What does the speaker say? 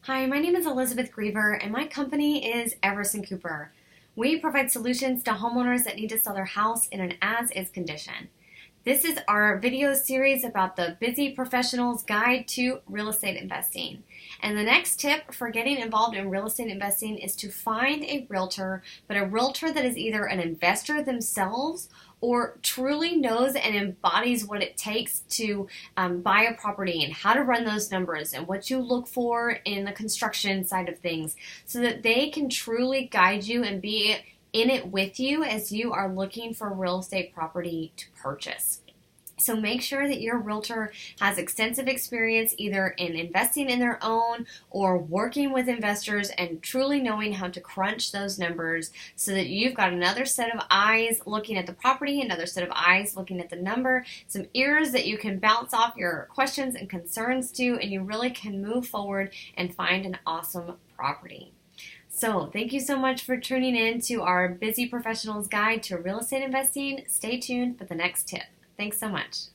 Hi, my name is Elizabeth Griever, and my company is Everson Cooper. We provide solutions to homeowners that need to sell their house in an as-is condition. This is our video series about the busy professional's guide to real estate investing. And the next tip for getting involved in real estate investing is to find a realtor, but a realtor that is either an investor themselves or truly knows and embodies what it takes to buy a property and how to run those numbers and what you look for in the construction side of things, so that they can truly guide you and be in it with you as you are looking for real estate property to purchase. So make sure that your realtor has extensive experience either in investing in their own or working with investors and truly knowing how to crunch those numbers, so that you've got another set of eyes looking at the property, another set of eyes looking at the number, some ears that you can bounce off your questions and concerns to, and you really can move forward and find an awesome property. So thank you so much for tuning in to our Busy Professional's Guide to Real Estate Investing. Stay tuned for the next tip. Thanks so much.